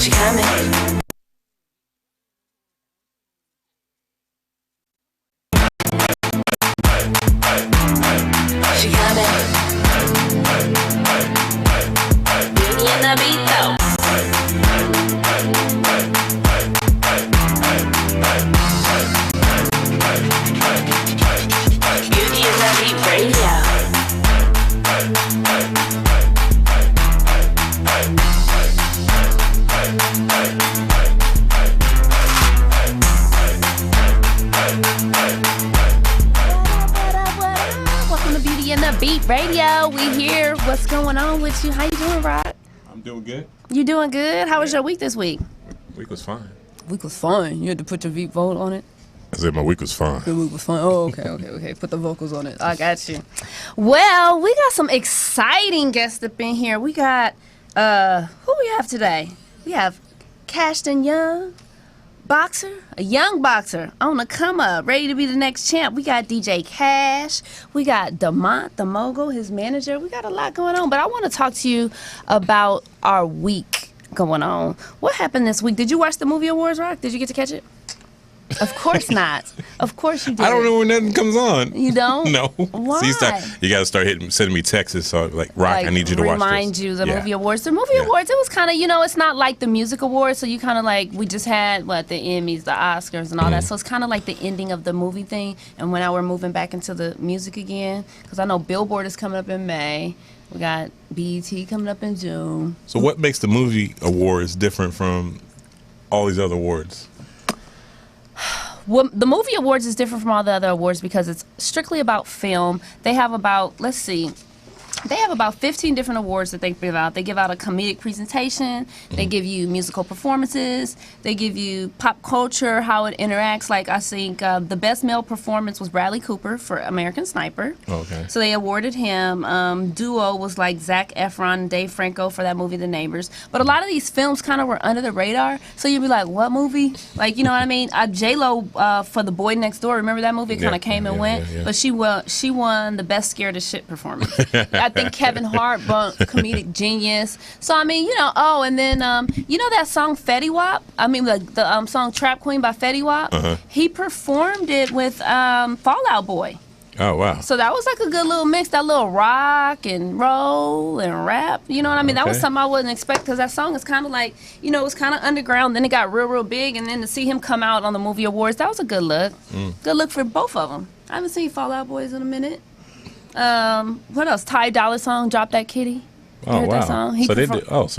She coming. She coming. Beauty and the Beat though. Beauty and the Beat Radio. Welcome to Beauty and the Beat Radio. We here. What's going on with you? How you doing, Rod? I'm doing good. You doing good? How was your week this week? Week was fine. Week was fun. You had to put your beat vote on it. I said my week was fine. Your week was fun. Oh, okay. Put the vocals on it. I got you. Well, we got some exciting guests up in here. We got who we have today? We have Cashton Young, boxer, a young boxer on the come up, ready to be the next champ. We got DJ Cash. We got Demont, the mogul, his manager. We got a lot going on, but I want to talk to you about our week going on. What happened this week? Did you watch the movie awards, Rock? Did you get to catch it? Of course not. Of course you did. I don't know when nothing comes on. You don't? No. Why? See, you got to start sending me texts. So like, Rock, I need you to watch this. Remind you the movie awards. The movie awards, it was kind of, it's not like the music awards. So you kind of like, we just had, the Emmys, the Oscars and all that. So it's kind of like the ending of the movie thing. And now we're moving back into the music again. Because I know Billboard is coming up in May. We got BET coming up in June. So what makes the movie awards different from all these other awards? Well, the movie awards is different from all the other awards because it's strictly about film. They have about, they have about 15 different awards that they give out. They give out a comedic presentation. They give you musical performances. They give you pop culture, how it interacts. Like, I think the best male performance was Bradley Cooper for American Sniper. Okay. So they awarded him. Duo was like Zac Efron and Dave Franco for that movie, The Neighbors. But a lot of these films kind of were under the radar. So you'd be like, what movie? Like, you know what I mean? J-Lo for The Boy Next Door. Remember that movie? It kind of came and went. Yeah. But she won the best scared as shit performance. I think Kevin Hart won comedic genius. So I mean, and then that song Fetty Wap? I mean, the song Trap Queen by Fetty Wap. He performed it with Fall Out Boy. Oh wow! So that was like a good little mix, that little rock and roll and rap. You know what I mean? That was something I wouldn't expect because that song is kind of like, it was kind of underground. Then it got real big, and then to see him come out on the movie awards, that was a good look. Good look for both of them. I haven't seen Fall Out Boys in a minute. What else? Ty Dolla $ign, Drop That Kitty. You heard that song? So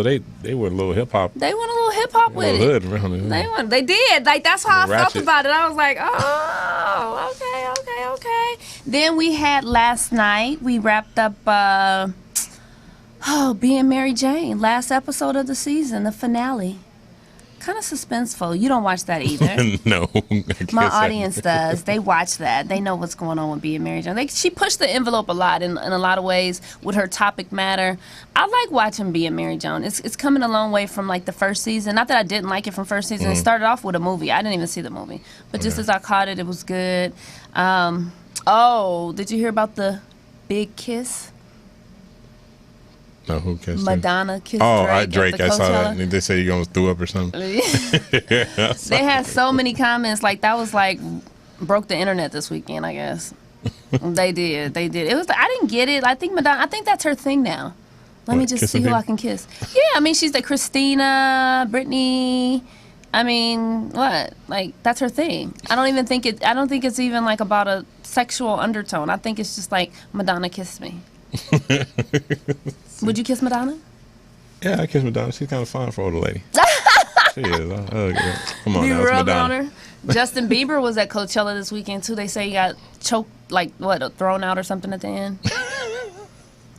they were a little hip hop. They went a little hip hop with it. Hood around it. They did. Like, that's how I felt about it. I was like, oh, okay. Then we had last night, we wrapped up Being Mary Jane, last episode of the season, the finale. Kind of suspenseful. You don't watch that either. No. My audience does. They watch that. They know what's going on with Being Mary Jane. She pushed the envelope a lot in a lot of ways with her topic matter. I like watching Being Mary Jane. It's coming a long way from like the first season. Not that I didn't like it from first season. It started off with a movie. I didn't even see the movie. But just as I caught it, it was good. Did you hear about the big kiss? No, who kissed Madonna kissed Drake. Drake. I saw that. They say you almost threw up or something. They had so many comments. Like, that was like broke the internet this weekend, I guess. They did. It was. I didn't get it. I think Madonna. I think that's her thing now. Let me just see who I can kiss. Yeah, I mean, she's like Christina, Britney. I mean, what? Like, that's her thing. I don't think it's even like about a sexual undertone. I think it's just like Madonna kissed me. Would you kiss Madonna? Yeah, I kiss Madonna. She's kind of fine for an older lady. She is. Come on, now, it's Madonna. On her. Justin Bieber was at Coachella this weekend too. They say he got choked, thrown out or something at the end.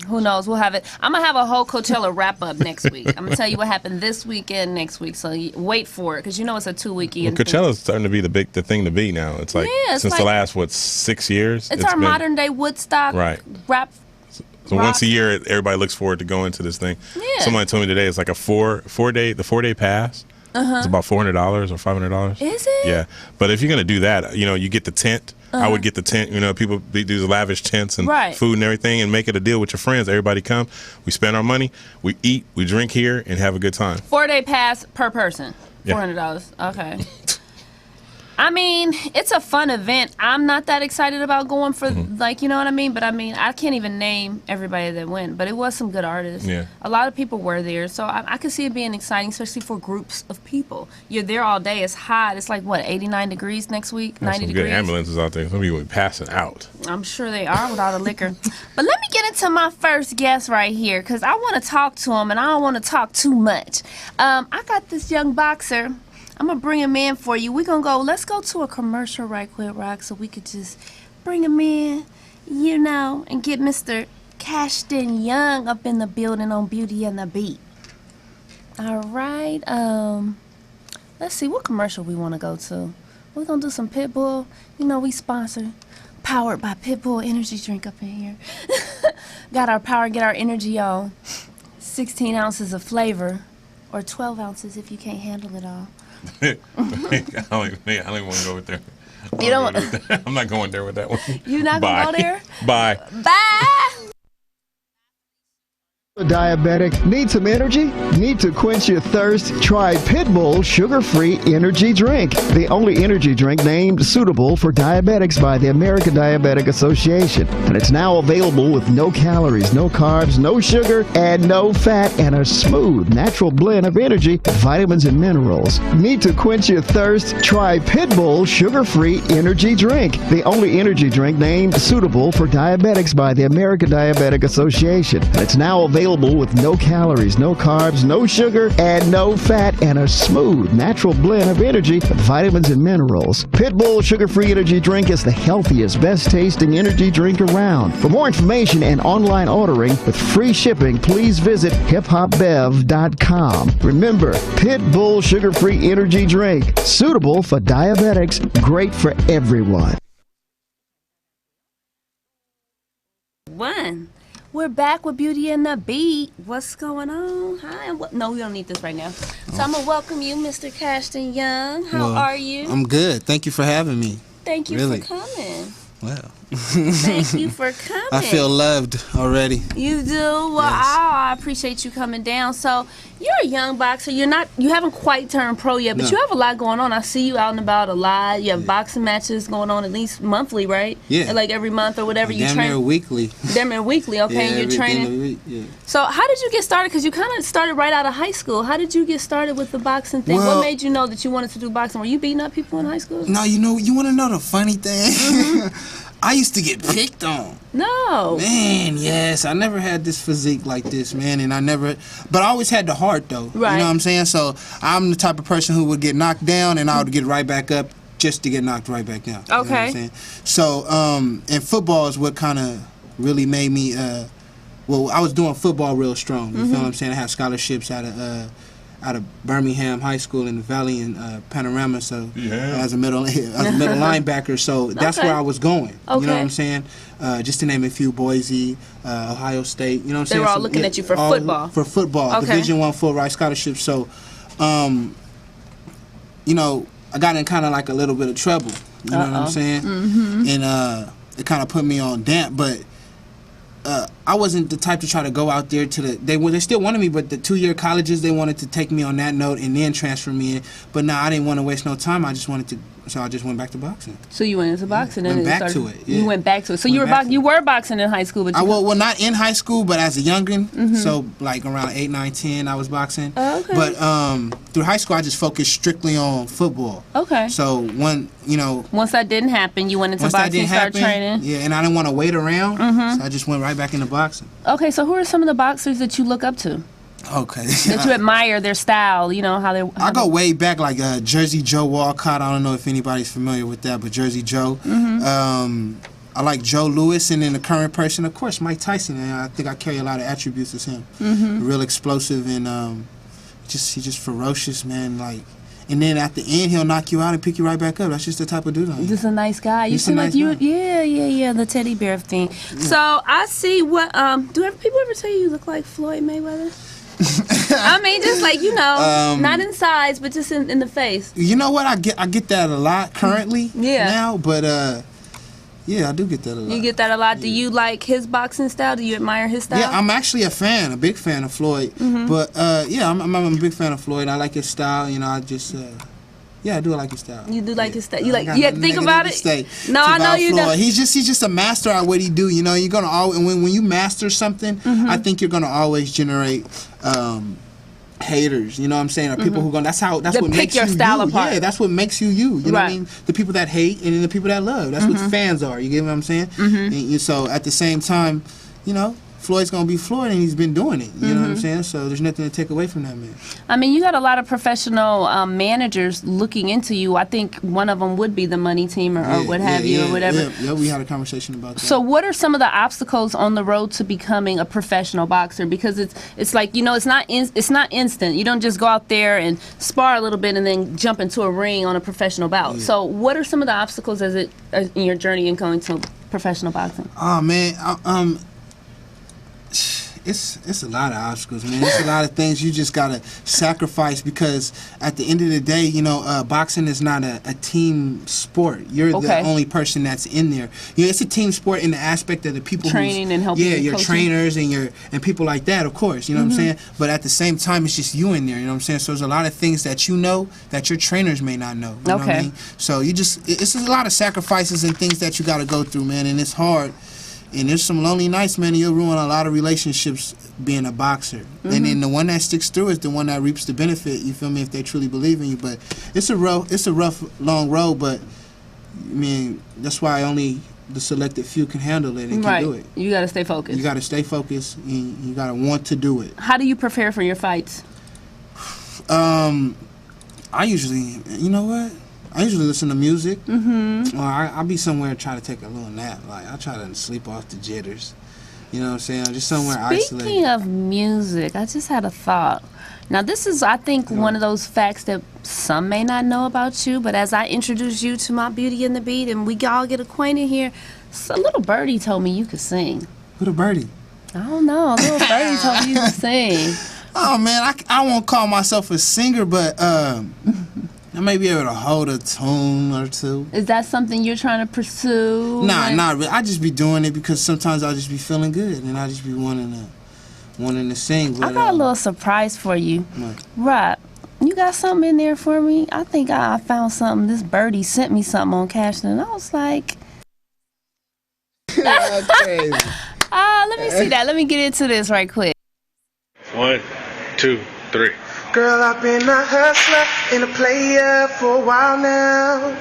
Who knows? We'll have it. I'm gonna have a whole Coachella wrap up next week. I'm gonna tell you what happened this weekend, next week. So wait for it, because it's a 2-week event. Coachella's starting to be the thing to be now. It's like since the last 6 years. It's our modern day Woodstock rap. So once a year, everybody looks forward to going to this thing. Yeah. Somebody told me today it's like a four day pass. It's about $400 or $500. Is it? Yeah. But if you're gonna do that, you get the tent. I would get the tent. You know, people do these lavish tents and Right. food and everything, and make it a deal with your friends. Everybody come. We spend our money. We eat. We drink here and have a good time. 4-day pass per person. Yeah. $400. Okay. I mean, it's a fun event. I'm not that excited about going for, like, you know what I mean? But I mean, I can't even name everybody that went, but it was some good artists. Yeah. A lot of people were there, so I could see it being exciting, especially for groups of people. You're there all day. It's hot. It's like, what, 89 degrees next week? There's 90 some degrees? good ambulances out there. Some people be passing out. I'm sure they are with all the liquor. But let me get into my first guest right here, because I want to talk to him, and I don't want to talk too much. I got this young boxer. I'm going to bring him in for you. Let's go to a commercial right quick, Rock, so we could just bring him in, you know, and get Mr. Cashton Young up in the building on Beauty and the Beat. All right. Let's see, what commercial we want to go to. We're going to do some Pitbull. You know, we sponsor. Powered by Pitbull energy drink up in here. Got our power, get our energy on. 16 ounces of flavor, or 12 ounces if you can't handle it all. I don't even want to go with there. You don't I'm not going there with that one. You're not going to go there? Bye. Bye! Diabetic, need some energy? Need to quench your thirst? Try Pitbull Sugar-Free Energy Drink, the only energy drink named suitable for diabetics by the American Diabetic Association. And it's now available with no calories, no carbs, no sugar, and no fat, and a smooth, natural blend of energy, vitamins, and minerals. Need to quench your thirst? Try Pitbull Sugar-Free Energy Drink, the only energy drink named suitable for diabetics by the American Diabetic Association. And it's now available with no calories, no carbs, no sugar, and no fat, and a smooth, natural blend of energy, vitamins, and minerals. Pitbull Sugar-Free Energy Drink is the healthiest, best-tasting energy drink around. For more information and online ordering with free shipping, please visit hiphopbev.com. Remember, Pitbull Sugar-Free Energy Drink, suitable for diabetics, great for everyone. We're back with Beauty and the Beat. What's going on? Hi. No, we don't need this right now. So I'm going to welcome you, Mr. Cashton Young. How are you? I'm good. Thank you for having me. Thank you Really? for coming. Well, Thank you for coming. I feel loved already. You do? Well, Yes. I appreciate you coming down. So you're a young boxer. You haven't quite turned pro yet, but No. you have a lot going on. I see you out and about a lot. You have boxing matches going on at least monthly, right? Yeah. Like every month or whatever you Damn train. near weekly. Damn near weekly, okay? and you're every day training. of the week, yeah. So how did you get started? Because you kind of started right out of high school. How did you get started with the boxing thing? Well- What made you know that you wanted to do boxing? Were you beating up people in high school? No, you want to know the funny thing? Mm-hmm. I used to get picked on. No. Man, yes. I never had this physique like this, man. But I always had the heart, though. Right. You know what I'm saying? So I'm the type of person who would get knocked down and I would get right back up just to get knocked right back down. You know what Okay. I'm saying? So, and football is what kind of really made me, well, I was doing football real strong. You feel what I'm saying? I have scholarships out of Birmingham High School in the Valley and Panorama. So as a middle linebacker, so that's Okay. where I was going. You know Okay. what I'm saying? Just to name a few, Boise, Ohio State. You know what I'm They saying? were all So, looking at you for all football. For football, Okay. Division I full ride scholarship. So, you know, I got in kind of like a little bit of trouble. You know what I'm saying? And it kind of put me on damp, but. I wasn't the type to try to go out there to they still wanted me, but the 2-year colleges, they wanted to take me on that note and then transfer me in. But no, I didn't want to waste no time. I just went back to boxing. So you went into boxing Went and back to it, yeah. You went back to it. So Went you were back to you it. were boxing in high school, but you Well, not in high school, but as a youngin'. So like around 8, 9, 10, I was boxing. Oh, okay. But through high school, I just focused strictly on football. Okay. So Once that didn't happen, you went into once that boxing, didn't started happen, training. yeah, and I didn't want to wait around, so I just went right back into boxing. Okay, so who are some of the boxers that you look up to? Okay. That you admire their style, you know, how they I go way back, like Jersey Joe Walcott. I don't know if anybody's familiar with that, but Jersey Joe. I like Joe Louis, and then the current person, of course, Mike Tyson. And I think I carry a lot of attributes as him. Real explosive and he's just ferocious, man. Like, and then at the end, he'll knock you out and pick you right back up. That's just the type of dude I am. Just a nice guy. You He's a seem like nice you, guy. yeah, the teddy bear thing. So I see what people ever tell you look like Floyd Mayweather? I mean, just like, you know, not in size, but just in the face. You know what? I get that a lot currently Yeah. now, but Yeah, I do get that a lot. You get that a lot. Do you like his boxing style? Do you admire his style? Yeah, I'm actually a big fan of Floyd. But yeah, I'm a big fan of Floyd. I like his style. You know, I just yeah, I do like his style. You do like his style. You I like? got Yeah, nothing think negative about to it. say No, I know about you Floyd. don't. He's just a master at what he do. You know, you're gonna always when you master something, I think you're gonna always generate haters. You know what I'm saying? Or people who that's To what pick makes your you style you. apart. Yeah, that's what makes you you. You know what I Right. mean? The people that hate and then the people that love. That's what fans are. You get what I'm saying? And so at the same time, you know, Floyd's gonna be Floyd, and he's been doing it. You know what I'm saying? So there's nothing to take away from that man. I mean, you got a lot of professional managers looking into you. I think one of them would be the money team or what have you or whatever. Yeah, we had a conversation about that. So what are some of the obstacles on the road to becoming a professional boxer? Because it's like, you know, it's not instant. You don't just go out there and spar a little bit and then jump into a ring on a professional bout. Yeah. So what are some of the obstacles in your journey in going to professional boxing? Oh man, it's a lot of obstacles, man. It's a lot of things you just gotta sacrifice because at the end of the day, you know, boxing is not a team sport. You're the only person that's in there. You know, it's a team sport in the aspect of the people Training and helping. Yeah, your coaching. trainers and people like that, of course. You know what I'm saying? But at the same time, it's just you in there. You know what I'm saying? So there's a lot of things that you know that your trainers may not know. You know what I mean? So it's a lot of sacrifices and things that you gotta go through, man, and it's hard. And there's some lonely nights, man, and you'll ruin a lot of relationships being a boxer. And then the one that sticks through is the one that reaps the benefit, you feel me, if they truly believe in you. But it's a rough, long road, but, I mean, that's why only the selected few can handle it and can do it. You got to stay focused. You got to stay focused, and you got to want to do it. How do you prepare for your fights? I usually, you know what? I usually listen to music. Or I'll be somewhere and try to take a little nap. Like, I try to sleep off the jitters. You know what I'm saying? Just somewhere isolated. Speaking of music, I just had a thought. Now, this is, I think, one of those facts that some may not know about you, but as I introduce you to my Beauty and the Beat and we all get acquainted here, a little birdie told me you could sing. Little birdie. I don't know. A little birdie told me you could sing. Oh, man, I won't call myself a singer, but I may be able to hold a tune or two. Is that something you're trying to pursue? Nah, not really. I just be doing it because sometimes I'll just be feeling good and I just be wanting to sing. But, I got a little surprise for you. What? Rob, you got something in there for me? I think I found something. This birdie sent me something on Cashton, and I was like, Okay. let me see that. Let me get into this right quick. 1, 2, 3. Girl, I've been a hustler and a player for a while now.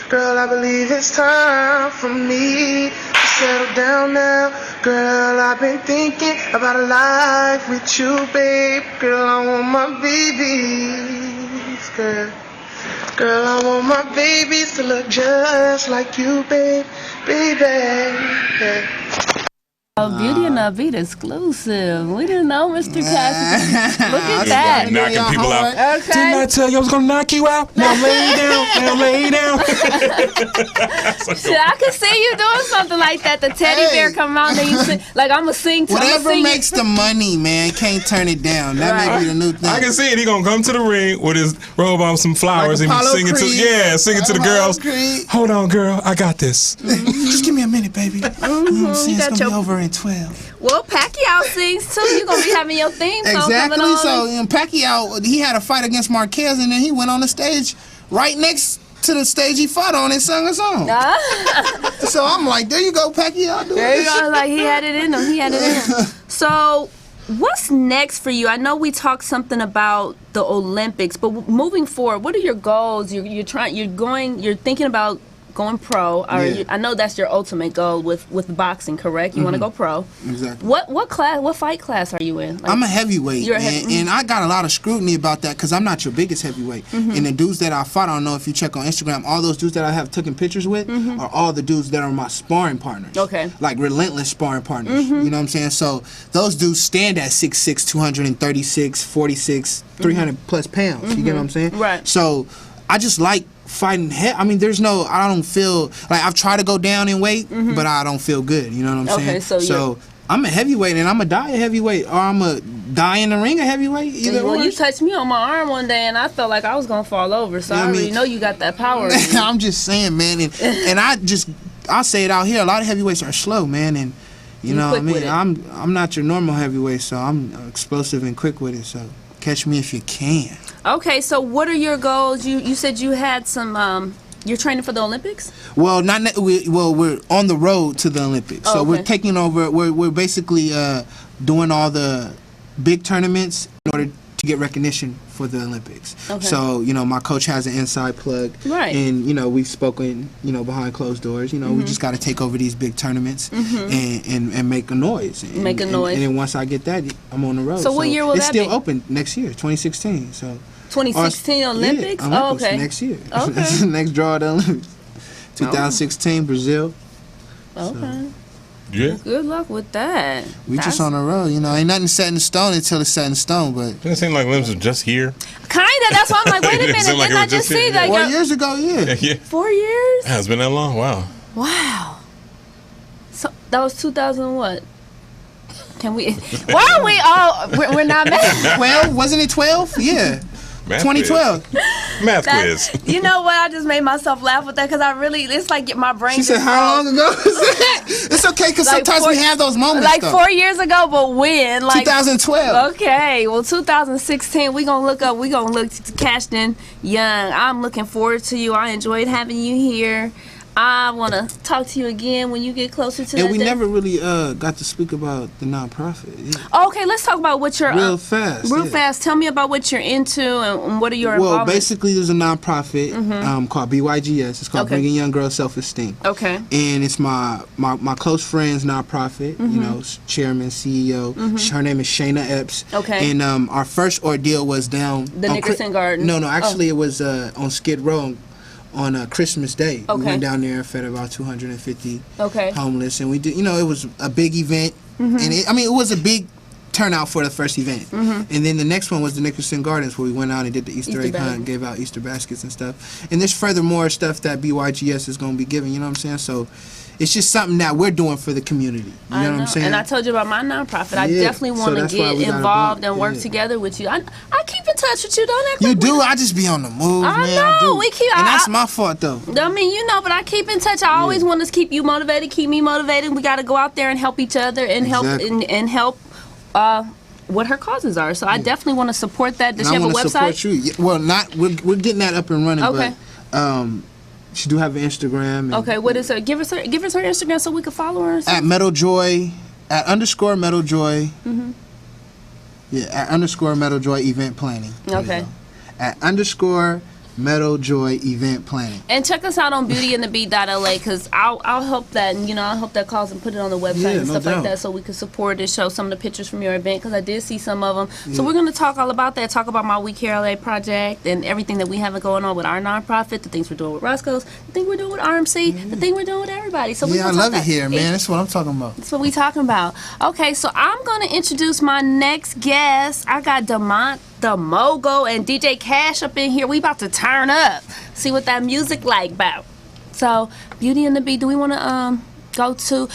Girl, I believe it's time for me to settle down now. Girl, I've been thinking about a life with you, babe. Girl, I want my babies, girl. Girl, I want my babies to look just like you, babe, baby. Beauty and the Beat exclusive. We didn't know, Mr. Cassidy. Look at that. Knocking people out. Okay. Didn't I tell you I was gonna knock you out? Now lay down, now lay down. Shit, I could see you doing something like that. The teddy bear come out and then you sing. Like, I'm going to sing to Whatever makes the money, man, can't turn it down. That may be the new thing. I can see it. He gonna come to the ring with his robe on, some flowers, Like and Apollo singing Creed. singing to the Apollo girls. Creed. Hold on, girl, I got this. Just give me a minute, baby. You know what I'm saying? You It's got gonna your- be over in 12. Well, Pacquiao sings too. You're going to be having your theme song coming Exactly. on. So Pacquiao, he had a fight against Marquez, and then he went on the stage right next to the stage he fought on and sung a song. So I'm like, there you go, Pacquiao. There you go. Like, he had it in him. He had it in him. So, what's next for you? I know we talked something about the Olympics, but moving forward, what are your goals? You're thinking about going pro. Or Yeah. I know that's your ultimate goal with boxing, correct? You want to go pro. Exactly. What fight class are you in? Like, I'm a heavyweight, You're a heavy- and I got a lot of scrutiny about that because I'm not your biggest heavyweight. And the dudes that I fought, I don't know if you check on Instagram, all those dudes that I have taken pictures with are all the dudes that are my sparring partners. Okay. Like relentless sparring partners. You know what I'm saying? So those dudes stand at 6'6", 236, 46, 300 plus pounds. You get what I'm saying? Right. So I just like fighting I don't feel like I've tried to go down in weight, but I don't feel good. You know what I'm Okay, saying? so I'm a heavyweight, and I'm a die a heavyweight, or I'm a die in the ring a heavyweight. Either well, or. you touched me on my arm one day, and I felt like I was gonna fall over. So Yeah, I I already mean- know you got that power. in you. I'm just saying, man, and I'll say it out here. A lot of heavyweights are slow, man, and you know what I quick with mean. it. I'm not your normal heavyweight, so I'm explosive and quick with it. So catch me if you can. Okay, so what are your goals? You said you had some. You're training for the Olympics? Well, we're on the road to the Olympics. So okay. we're taking over. We're basically doing all the big tournaments in order to get recognition for the Olympics. Okay. So, you know, my coach has an inside plug. Right. And, you know, we've spoken, you know, behind closed doors. You know, we just got to take over these big tournaments and make a noise. And, Make a noise. And then once I get that, I'm on the road. So what year will it's that still be? open next year, 2016. So 2016 Olympics? Yeah, Oh, Olympics okay. next year. Okay. That's the next draw of the Olympics. 2016, Brazil. Okay. Yeah. Good luck with that. We just on the road, you know. Ain't nothing set in stone until it's set in stone. But Doesn't it seem like Limbs was just here? Kinda. That's why I'm like, wait a It minute. seemed like Didn't it I was just just see here. like 4 years ago, yeah. Yeah. 4 years? Yeah, it's been that long. Wow. Wow. So that was 2000 what? Can we? Why are we all? We're not mad. 12? Wasn't it 12? Yeah. Math 2012. quiz. Math quiz. You know what? I just made myself laugh with that because I really, it's like my brain. She said, just how froze. long ago was that? It's okay, because Like sometimes four- we have those moments, Like though. 4 years ago, but when? Like 2012. Okay, well, 2016, we gonna look to Cashton Young. I'm looking forward to you. I enjoyed having you here. I want to talk to you again when you get closer to And that we day. never really got to speak about the nonprofit. Yeah. Okay, let's talk about what you're Real fast. Real yeah. fast. Tell me about what you're into and what are your Well, involvements. basically, there's a nonprofit called BYGS. It's called Okay. Bringing Young Girls Self-Esteem. Okay. And it's my close friend's nonprofit, you know, chairman, CEO. Her name is Shayna Epps. Okay. And our first ordeal was down The on Nickerson Garden. No, actually, it was on Skid Row on Christmas Day. Okay. We went down there and fed about 250 Okay. homeless, and we did. You know, it was a big event, and it was a big turnout for the first event. And then the next one was the Nickerson Gardens, where we went out and did the Easter egg hunt, gave out Easter baskets and stuff. And there's furthermore stuff that BYGS is going to be giving. You know what I'm saying? So it's just something that we're doing for the community. You know what I'm saying? And I told you about my nonprofit. I Yeah, definitely so want to that's why get we got involved involved. and work Yeah. together with you. I keep in touch with you. Don't act You like we- do. I just be on the move, I man. know, I do. we keep- and that's I- my fault, though. I mean, you know, but I keep in touch. I always want to keep you motivated, keep me motivated. We got to go out there and help each other and Exactly. help and help what her causes are. So I definitely want to support that. Does And she I have a want to website? support you. Yeah, well, not we're getting that up and running, Okay. but she do have an Instagram. And Okay, what is her? Give us her Instagram so we can follow her. at Metal Joy, at _ Metal Joy. Yeah, at _ Metal Joy Event Planning. There you Okay. go. At _ Metal Joy Event Planning. And check us out on beautyandthebeat.la because I'll help that, and I'll help that cause and put it on the website Yeah, and no stuff like doubt. that so we can support and show some of the pictures from your event because I did see some of them. So we're going to talk all about that, talk about my We Care LA project and everything that we have going on with our nonprofit, the things we're doing with Roscoe's, the thing we're doing with RMC, the thing we're doing with everybody. So we're Yeah, I gonna love talk it here, that. man. That's what I'm talking about. That's what we talking about. Okay, so I'm going to introduce my next guest. I got Demont the Mogul and DJ Cash up in here. We about to turn up. See what that music like about. So, Beauty and the Beat, do we want to go to...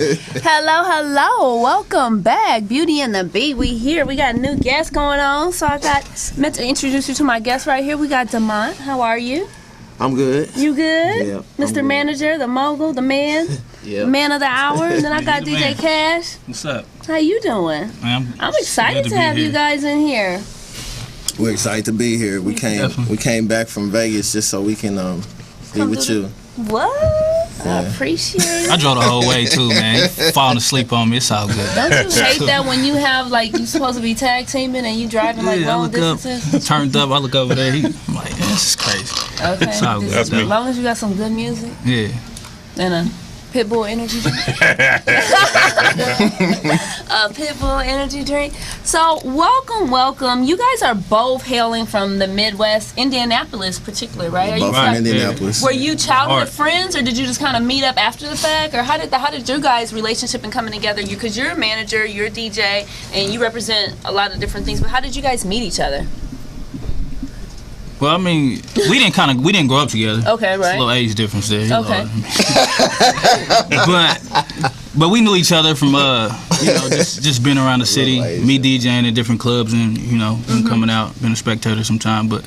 Hello, welcome back. Beauty and the Beat, we here. We got a new guest going on. So I meant to introduce you to my guest right here. We got Demont. How are you? I'm good. You good? Yeah, I'm Mr. good. Manager, the mogul, the man, Yeah. man of the hour. And then I got The DJ man. Cash. What's up? How you doing? Man, I'm it's excited good to be have you here. guys in here. We're excited to be here. We came back from Vegas just so we can be with you. What? I appreciate it. I drove the whole way too, man. You falling asleep on me, it's all good. Don't you hate that when you have like you supposed to be tag teaming and you driving like long distances? Turned up, I look over there. I'm like, man, this is crazy. Okay, it's all good. That's me. As long as you got some good music. Yeah. And a Pitbull energy drink. A Pitbull energy drink. So welcome. You guys are both hailing from the Midwest, Indianapolis, particularly, right? Are you Both from Indianapolis. Were you childhood friends, or did you just kind of meet up after the fact, or how did your guys' relationship and coming together? Because you're a manager, you're a DJ, and you represent a lot of different things. But how did you guys meet each other? Well, I mean, we didn't grow up together. Okay, right. It's a little age difference there. Okay. but we knew each other from just being around the city, me DJing at different clubs, and him coming out, being a spectator sometime. But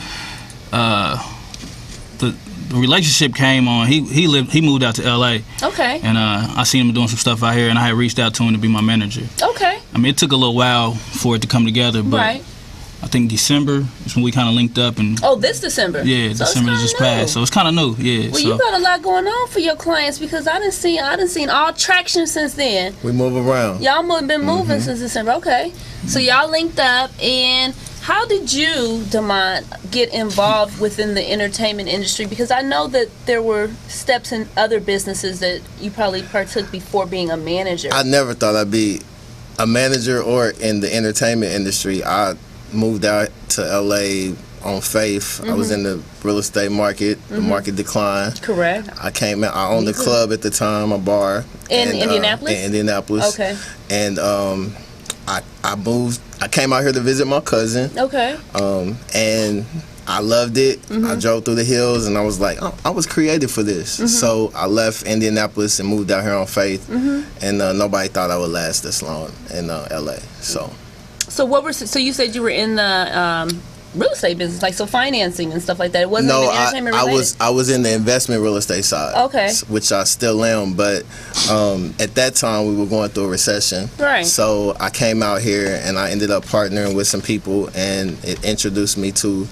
the relationship came on. He moved out to LA. Okay. And I seen him doing some stuff out here, and I had reached out to him to be my manager. Okay. I mean, it took a little while for it to come together, but. Right. I think December is when we kind of linked up and. Oh, this December. Yeah, so December just passed, so it's kind of new. Yeah. Well, you got a lot going on for your clients because I done seen all traction since then. We move around. Y'all been moving since December. Okay, so y'all linked up, and how did you, Demont, get involved within the entertainment industry? Because I know that there were steps in other businesses that you probably partook before being a manager. I never thought I'd be a manager or in the entertainment industry. I moved out to LA on faith. I was in the real estate market. The market declined. Correct. I came out. I owned a club at the time, a bar in Indianapolis. In Indianapolis. Okay. And I moved. I came out here to visit my cousin. Okay. And I loved it. I drove through the hills, and I was like, I was created for this. So I left Indianapolis and moved out here on faith. And nobody thought I would last this long in LA. So you said you were in the real estate business, like financing and stuff like that. It wasn't even entertainment related. I was in the investment real estate side. Okay. Which I still am, but at that time we were going through a recession. Right. So I came out here and I ended up partnering with some people, and it introduced me to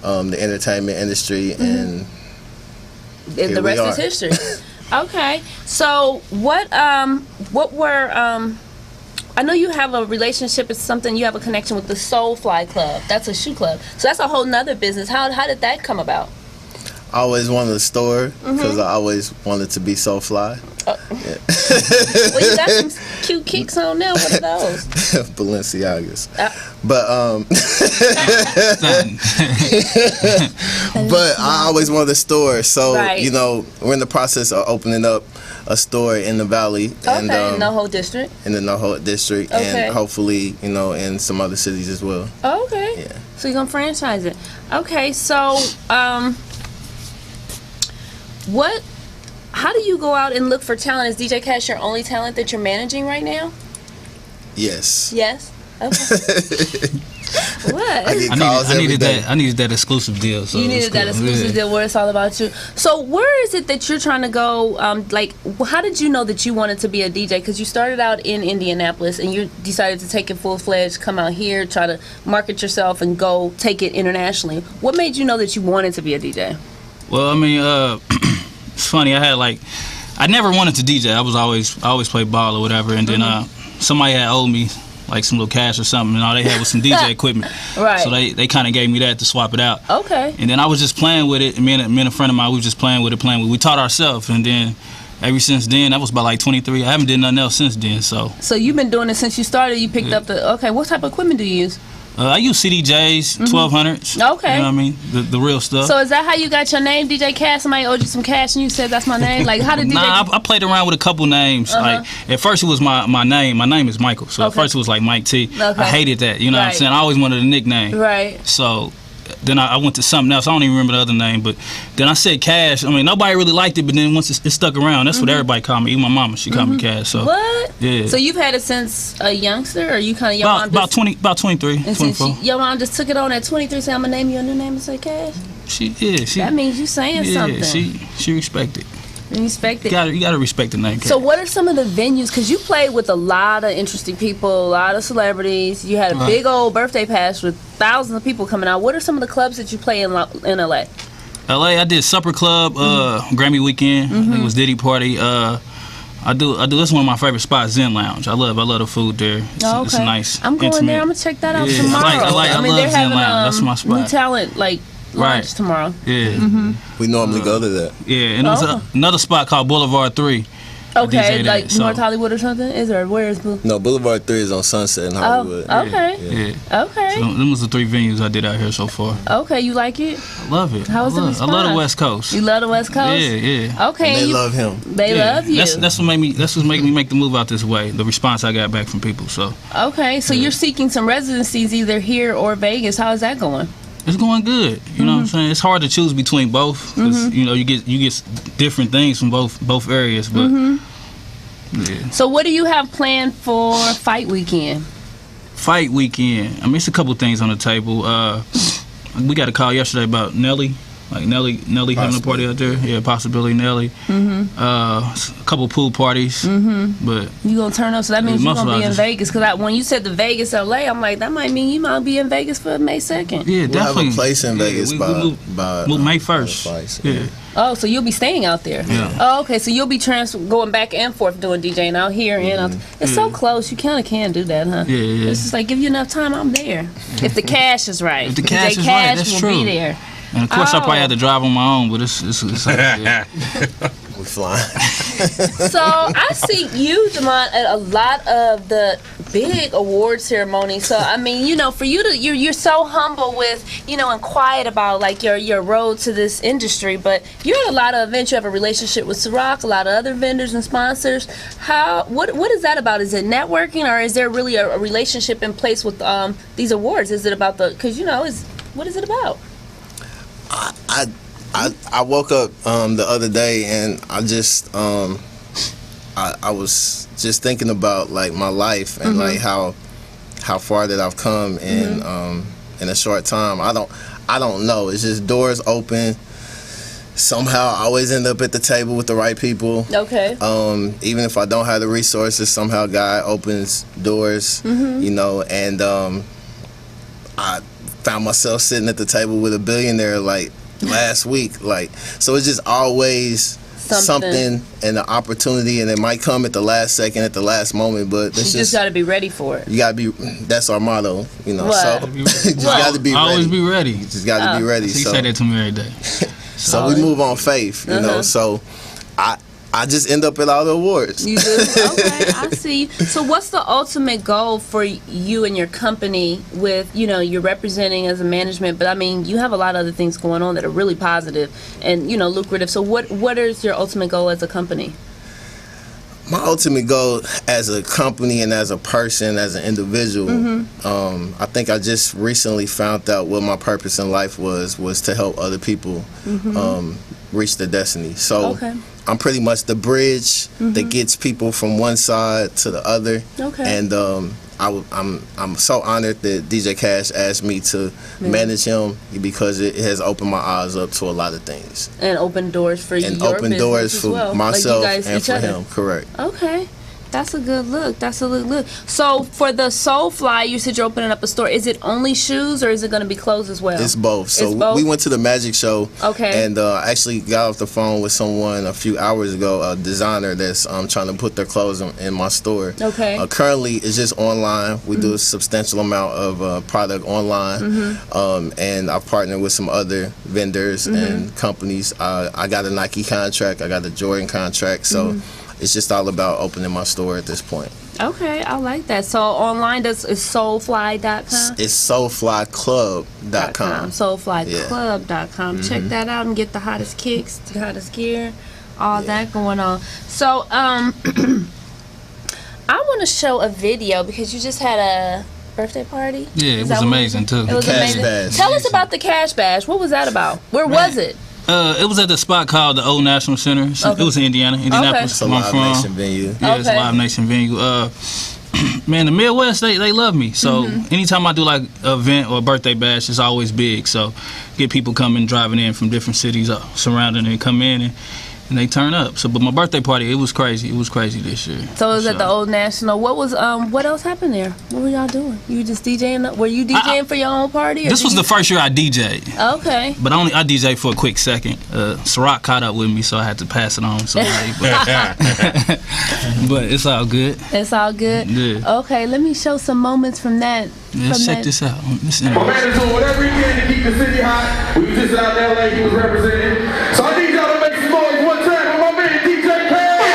the entertainment industry, and the rest is history. Okay. So what were I know you have a relationship. It's something you have a connection with the Soulfly Club. That's a shoe club. So that's a whole nother business. How did that come about? I always wanted a store because I always wanted to be so fly. Well, you got some cute kicks on there. What are those? Balenciagas. But but I always wanted a store. So we're in the process of opening up a store in the Valley. Okay, in the NoHo district. In the NoHo district, and hopefully in some other cities as well. Okay. Yeah. So you're gonna franchise it. Okay. So how do you go out and look for talent? Is DJ Cash your only talent that you're managing right now? Yes. Yes. Okay. What? I needed that exclusive deal. So you needed that exclusive deal where it's all about you. So where is it that you're trying to go? How did you know that you wanted to be a DJ? Because you started out in Indianapolis and you decided to take it full-fledged, come out here, try to market yourself and go take it internationally. What made you know that you wanted to be a DJ? Well, I mean, it's funny. I never wanted to DJ. I always play ball or whatever, and then somebody had owed me like some little cash or something, and all they had was some DJ equipment. Right. So they kind of gave me that to swap it out. Okay. And then I was just playing with it, and me and a friend of mine, we was just playing with it. We taught ourselves, and then ever since then, that was about like 23. I haven't did nothing else since then. So you've been doing it since you started. You picked up what type of equipment do you use? I use CDJs, 1200s. Okay. You know what I mean? The real stuff. So is that how you got your name, DJ Cash? Somebody owed you some cash and you said that's my name? Like, how did DJ... Nah, I played around with a couple names. Like, at first it was my name. My name is Michael. So at first it was like Mike T. I hated that. You know what I'm saying? I always wanted a nickname. Right. So then I went to something else. I don't even remember the other name. But then I said Cash. I mean, nobody really liked it. But then once it stuck around, that's what everybody called me. Even my mama, she called me Cash. So what? Yeah. So you've had it since a youngster, or you kind of about 23, and 24. Your mom just took it on at 23, say I'm gonna name you a new name and say Cash. She that means you saying something. She respected. Respect it. You gotta respect the name. So what are some of the venues? Because you played with a lot of interesting people, a lot of celebrities. You had a big old birthday bash with thousands of people coming out. What are some of the clubs that you play in LA? LA, I did Supper Club, Grammy Weekend. I think it was Diddy Party. I do. This is one of my favorite spots, Zen Lounge. I love the food there. It's nice. I'm going intimate. there. I'm gonna check that out Yeah. tomorrow. I love they're Zen having Lounge. That's my spot. new talent lunch tomorrow. Yeah. We normally go to that. Yeah, and there's another spot called Boulevard 3. Okay, DJ like that, North Hollywood or something? Is there? Where is Blue? No, Boulevard 3 is on Sunset in Hollywood. Oh, okay. Yeah. Okay. So them was the 3 venues I did out here so far. Okay, you like it? I love it. How was the response? I love the West Coast. You love the West Coast? Yeah. Okay. And they love him. They love you. That's what what's making me make the move out this way. The response I got back from people. So. Okay, so you're seeking some residencies either here or Vegas. How is that going? It's going good. You know what I'm saying? It's hard to choose between both because you get different things from both areas, but. Yeah. So what do you have planned for fight weekend? Fight weekend. I mean, it's a couple things on the table. We got a call yesterday about Nelly. Like Nelly having a party out there. Yeah, possibility Nelly. A couple pool parties. But You gonna turn up? So that means you're gonna be in just- Vegas. Because when you said the Vegas, LA, I'm like, that might mean you might be in Vegas for May 2nd. yeah, We'll definitely. have a place in Yeah, Vegas we by move May 1st. flights, Yeah. Oh, so you'll be staying out there? Yeah. Oh, okay. So you'll be going back and forth doing DJing out here and out. It's so close. You kind of can do that, huh? Yeah. It's just like give you enough time. I'm there. If the cash is right. If the cash DJ is Cash right, that's will true. be there. And of course, I probably Oh. have to drive on my own, but it's like, yeah. We flying. So I see you, Demond, at a lot of the big award ceremonies. So I mean, for you to you're so humble with and quiet about like your road to this industry, but you're at a lot of events. You have a relationship with Ciroc, a lot of other vendors and sponsors. What is that about? Is it networking, or is there really a relationship in place with these awards? Is it about what is it about? I woke up the other day and I just I was just thinking about like my life and like how far that I've come in a short time. I don't know. It's just doors open. Somehow I always end up at the table with the right people. Okay. Even if I don't have the resources, somehow God opens doors, and I found myself sitting at the table with a billionaire like last week. Like, so it's just always something and an opportunity, and it might come at the last second, at the last moment, but it's You just got to be ready for it. you gotta be. That's our motto, What? So you just gotta be ready. Always be ready. You just gotta be ready. So you So, say that to me every day. so we move on faith, So I just end up at all the awards. You do? Okay, I see. So what's the ultimate goal for you and your company with, you're representing as a management, but I mean, you have a lot of other things going on that are really positive and, lucrative. So what is your ultimate goal as a company? My ultimate goal as a company and as a person, as an individual, I think I just recently found out what my purpose in life was to help other people reach their destiny. So Okay. I'm pretty much the bridge that gets people from one side to the other. Okay. And I'm so honored that DJ Cash asked me to manage him because it has opened my eyes up to a lot of things. And open doors for And your open business doors as for well. myself like you guys and each for other. him. Correct. Okay. That's a good look. So for the Soulfly, you said you're opening up a store. Is it only shoes or is it going to be clothes as well? It's both. So It's both? we went to the Magic Show. Okay. And actually got off the phone with someone a few hours ago, a designer that's trying to put their clothes in my store. Okay. Currently, it's just online. We do a substantial amount of product online. And I've partnered with some other vendors and companies. I got a Nike contract. I got a Jordan contract. So it's just all about opening my store at this point. Okay, I like that. So online, is soulfly.com? It's soulflyclub.com. Soulflyclub.com. Check that out and get the hottest kicks, the hottest gear, all that going on. So, I want to show a video because you just had a birthday party. Yeah, it Is was that what amazing too. It was Cash amazing. Bash. Tell us about the Cash Bash. What was that about? Where was it? It was at the spot called the Old National Center. Okay. It was in Indianapolis. It's a where I'm Live from. Nation venue. Yeah, it's a Okay. Live Nation venue. Man, the Midwest, they love me. So anytime I do like an event or a birthday bash, it's always big. So get people coming, driving in from different cities surrounding and come in. And and they turn up. So, but my birthday party, it was crazy. It was crazy this year. So it was at the Old National. What was what else happened there? What were y'all doing? You just DJing? Were you DJing for your own party? Or this was the first year I DJ'd. Okay. But I DJ'd for a quick second. Ciroc caught up with me, so I had to pass it on to somebody. But it's all good. It's all good? Yeah. Okay, let me show some moments from that. Let's check this out. Listen. My man is doing whatever he can to keep the city hot. We was just out in LA, he was representing. So I need y'all to make some noise one time for my man DJ Khaled.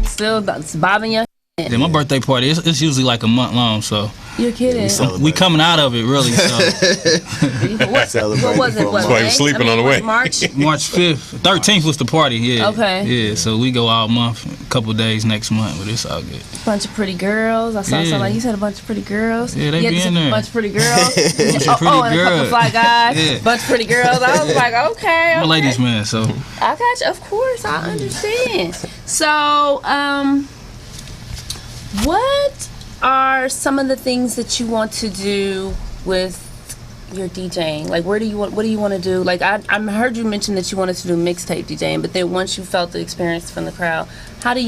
Still bobbing your head. Yeah, my birthday party, it's usually like a month long, so. You're kidding. We coming out of it, really, so. What was it? That's why he was sleeping on the way. March 5th. 13th was the party, yeah. Okay. Yeah, so we go all month, a couple days next month, but it's all good. Bunch of pretty girls. I saw something like you said, a bunch of pretty girls. Yeah, they be in there. A bunch of pretty girls. And a couple fly guys. Yeah. Bunch of pretty girls. I was like, okay. I'm a ladies' man, so. I got you. Of course, I understand. So, what are some of the things that you want to do with your DJing? Like, what do you want to do? Like, I heard you mention that you wanted to do mixtape DJing, but then once you felt the experience from the crowd, what do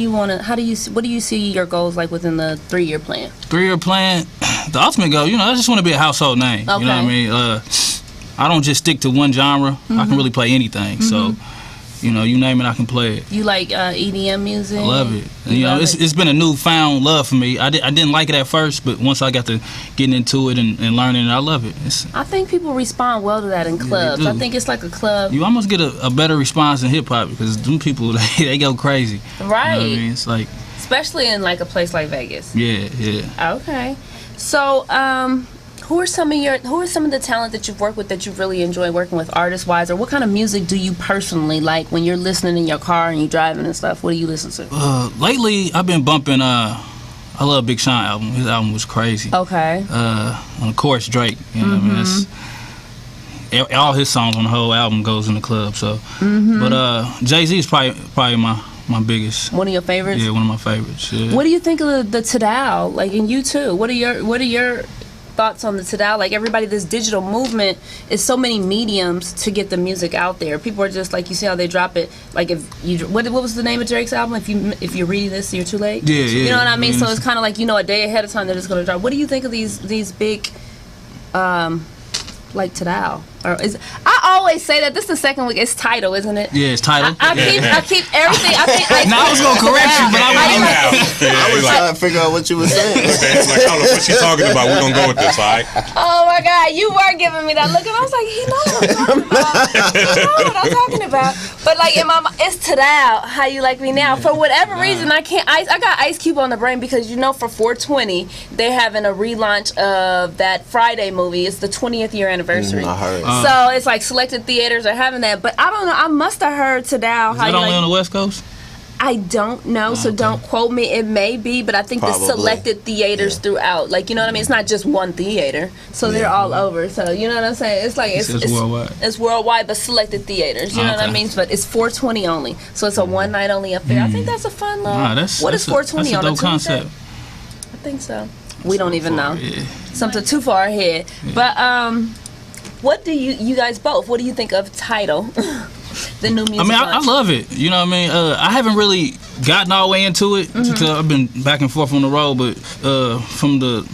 you see your goals like within the 3-year plan? 3-year plan, the ultimate goal, I just want to be a household name. Okay. You know what I mean? I don't just stick to one genre. I can really play anything. So, you name it, I can play it. You like EDM music? I love it. It's been a newfound love for me. I didn't like it at first, but once I got to getting into it and learning it, I love it. I think people respond well to that in clubs. I think it's like a club. You almost get a better response in hip hop because them people they go crazy. Right. You know what I mean? It's like, especially in like a place like Vegas. Yeah. Okay. So, who are some of the talent that you've worked with that you really enjoy working with artist wise, or what kind of music do you personally like when you're listening in your car and you're driving and stuff? What do you listen to? Lately I've been bumping I love Big Sean album. His album was crazy. Okay. And of course Drake. You know what I mean? That's, all his songs on the whole album goes in the club. So, but Jay-Z is probably my biggest. One of your favorites? Yeah, one of my favorites. Yeah. What do you think of the Tidal? Like, in you too? What are your thoughts on the Tidal? Like, everybody, this digital movement is so many mediums to get the music out there. People are just like, you see how they drop it. Like, if you what was the name of Drake's album? If you're reading this, you're too late. Yeah. You know what I mean? So it's kind of like, a day ahead of time they're just gonna drop. What do you think of these big, like Tidal? I always say that this is the second week. It's Tidal, isn't it? Yeah, it's Tidal. I keep everything. Now I was gonna correct you, but I was trying to figure out what you were saying. It's like, I don't know what she's talking about. We're gonna go with this, all right? Oh my God, you were giving me that look, and I was like, he knows what I'm talking about. He knows what I'm talking about. But like in my, it's Tadal, How You Like Me Now. For whatever reason, I can't. I got Ice Cube on the brain because for 420 they're having a relaunch of that Friday movie. It's the 20th year anniversary. I heard. So it's like selected theaters are having that. But I don't know. I must have heard Tadal. Is it only on the West Coast? I don't know, so don't quote me. It may be, but I think the selected theaters throughout. Like, you know what I mean? It's not just one theater, so they're all over. So you know what I'm saying? It's like it's worldwide. It's worldwide, but selected theaters. You know what I mean? But it's 420 only, so it's a one night only affair. I think that's a fun little. What is 420 on a Tuesday? Concept. I think so. We don't even know. Something too far ahead. But what do you guys both? What do you think of Tidal? The new music. I love it. You know what I mean? I haven't really gotten all the way into it because I've been back and forth on the road, but from the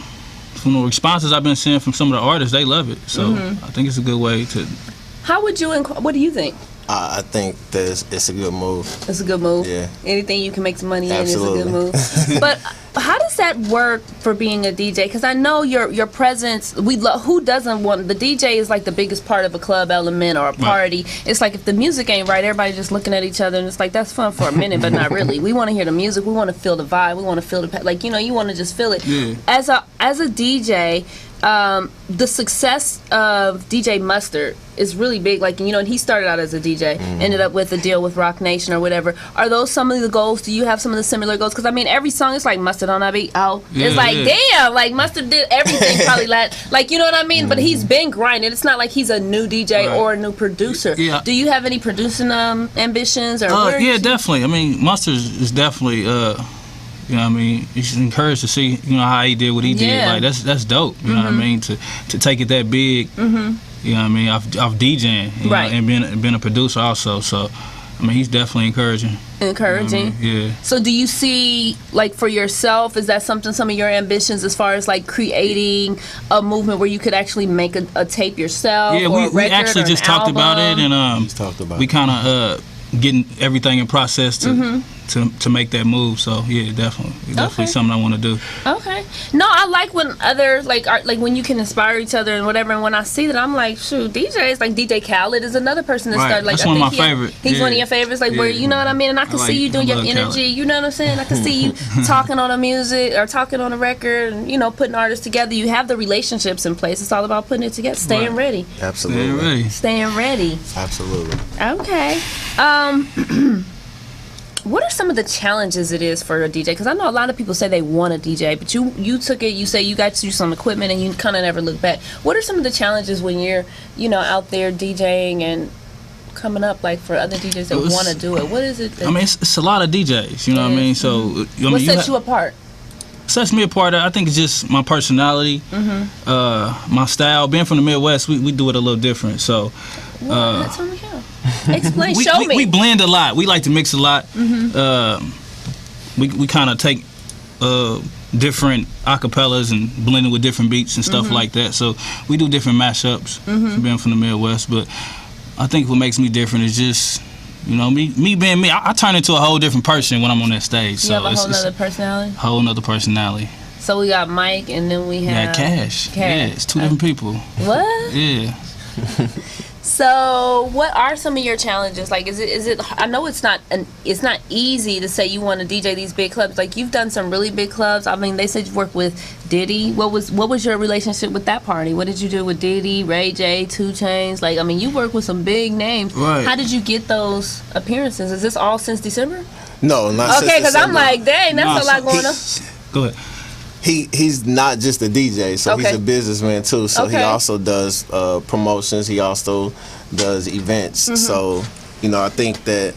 responses I've been seeing from some of the artists, they love it. So I think it's a good way to. How would you? What do you think? I think that it's a good move. It's a good move. Yeah. Anything you can make some money in is a good move. But how does that work for being a DJ? Because I know your presence. Who doesn't want the DJ is like the biggest part of a club element or a party. Right. It's like if the music ain't right, everybody's just looking at each other, and it's like that's fun for a minute, but not really. We want to hear the music. We want to feel the vibe. We want to feel the you want to just feel it. Yeah. As a DJ. The success of DJ Mustard is really big. And he started out as a DJ, ended up with a deal with Rock Nation or whatever. Are those some of the goals? Do you have some of the similar goals? Because every song is like Mustard on that beat. Damn, like Mustard did everything probably you know what I mean? But he's been grinding. It's not like he's a new DJ or a new producer. Yeah. Do you have any producing ambitions or? Definitely. Mustard is definitely. You know what I mean? You should encourage to see, how he did what he did. Like that's dope. You know what I mean? To take it that big. You know what I mean? Off DJing, and being a producer also. So, he's definitely encouraging. Yeah. So do you see, for yourself, is that some of your ambitions as far as creating a movement where you could actually make a tape yourself? Yeah, we actually just talked about it, and we kind of getting everything in process to make that move. So yeah, definitely something I want to do. Okay. No, I like when others when you can inspire each other and whatever. And when I see that, I'm like, shoot, DJs like DJ Khaled is another person that started. That's one of my favorites. He's one of your favorites. Where you know what I mean. And I can see you doing your energy. Khaled. You know what I'm saying? I can see you talking on a music or talking on a record, and putting artists together. You have the relationships in place. It's all about putting it together, staying ready. Absolutely. Staying ready. Absolutely. Okay. What are some of the challenges it is for a DJ? Because I know a lot of people say they want to DJ, but you took it. You say you got you some equipment, and you kind of never look back. What are some of the challenges when you're, out there DJing and coming up for other DJs that want to do it? What is it? It's a lot of DJs. You know what I mean? So what sets you apart? Sets me apart. I think it's just my personality, my style. Being from the Midwest, we do it a little different. So. Tell me how. Explain. Show me. We blend a lot. We like to mix a lot. We kind of take different acapellas and blend it with different beats and stuff like that. So we do different mashups. Being from the Midwest, but I think what makes me different is just. Me being me, I turn into a whole different person when I'm on that stage. You have a whole nother personality? Whole nother personality. So we got Mike, and then we have... Cash. Yeah, it's two different people. What? Yeah. So what are some of your challenges? Is it I know it's not easy to say you want to DJ these big clubs. You've done some really big clubs. They said you worked with Diddy. What was your relationship with that party? What did you do with Diddy, Ray J, 2 Chainz? You work with some big names. Right. How did you get those appearances? Is this all since December? No, not since December. Okay, because I'm like, dang, that's a lot going on. Go ahead. He's not just a DJ, so he's a businessman too. So he also does promotions. He also does events. So I think that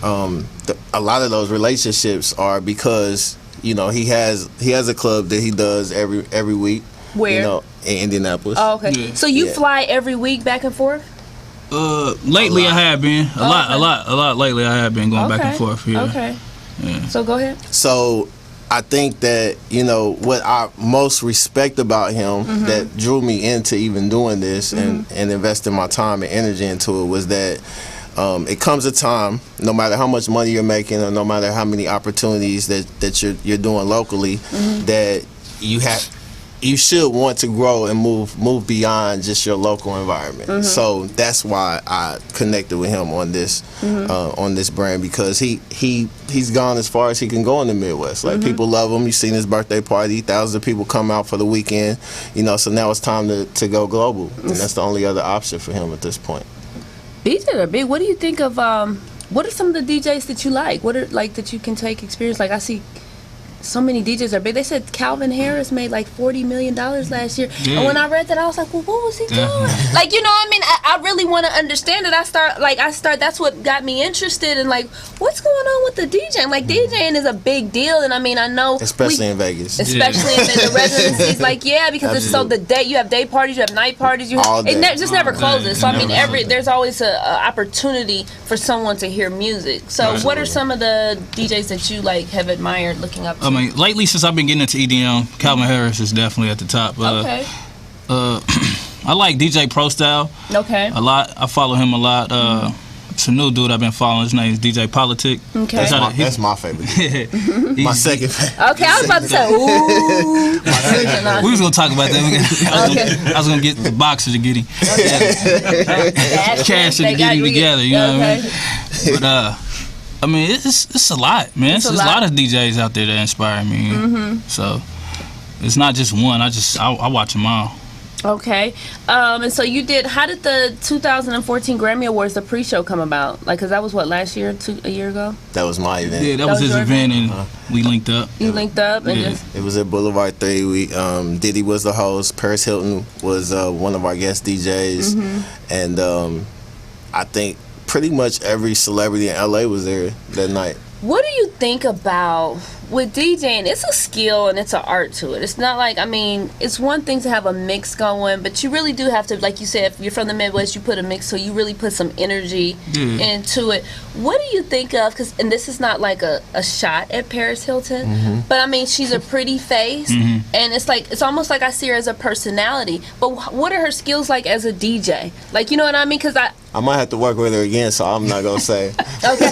a lot of those relationships are because he has a club that he does every week. Where? In Indianapolis. Oh, okay. Yeah. So you fly every week back and forth? Lately I have been a lot. Lately I have been going back and forth. Yeah. Okay. Yeah. So go ahead. So. I think that what I most respect about him that drew me into even doing this and investing my time and energy into it was that it comes a time, no matter how much money you're making or no matter how many opportunities that you're doing locally, that you you should want to grow and move beyond just your local environment. So that's why I connected with him on this brand, because he's gone as far as he can go in the Midwest. Like people love him. You've seen his birthday party, thousands of people come out for the weekend. So now it's time to go global, and that's the only other option for him at this point. DJs are big. What do you think of? What are some of the DJs that you like? What are like that you can take experience? Like I see so many DJs are big. They said Calvin Harris made like $40 million last year. Yeah. And when I read that, I was like, well, what was he doing? Like, you know what I mean? I really want to understand it. That's what got me interested in, like, what's going on with the DJing? Like, DJing is a big deal. And I mean, I know. Especially in Vegas. Especially in the residencies. Like, yeah, because it's so the day, you have day parties, you have night parties. All day. It just never closes. So, I mean, Never closes. there's always an opportunity for someone to hear music. So, what are some of the DJs that you, like, have admired looking up to? I mean, lately since I've been getting into EDM, Calvin Harris is definitely at the top. Okay. I like DJ Pro Style Okay. a lot. I follow him a lot. It's a new dude I've been following. His name is DJ Politic. Okay. That's my favorite. My second favorite. Okay, I was about to say, ooh. We was gonna talk about that. I was gonna get the boxer to get him. Cash to get him together. You know what I mean? But I mean, it's a lot, man. There's a lot of DJs out there that inspire me. So it's not just one. I watch them all. Okay. And so you did, how did the 2014 Grammy Awards, the pre-show come about? Like, because that was what, last year, a year ago? That was my event. Yeah, that was his your event, and we linked up. You linked up and Yeah. just, It was at Boulevard 3. We Diddy was the host. Paris Hilton was one of our guest DJs. And I think pretty much every celebrity in LA was there that night. what do you think about, with DJing, it's a skill and it's an art to it. It's not like, I mean, it's one thing to have a mix going, but you really do have to, like you said, if you're from the Midwest, you put a mix, so you really put some energy into it. What do you think of, and this is not like a shot at Paris Hilton, but I mean, she's a pretty face, and it's almost like I see her as a personality, but what are her skills like as a DJ? Like, you know what I mean? Because I might have to work with her again, so I'm not gonna say. Okay.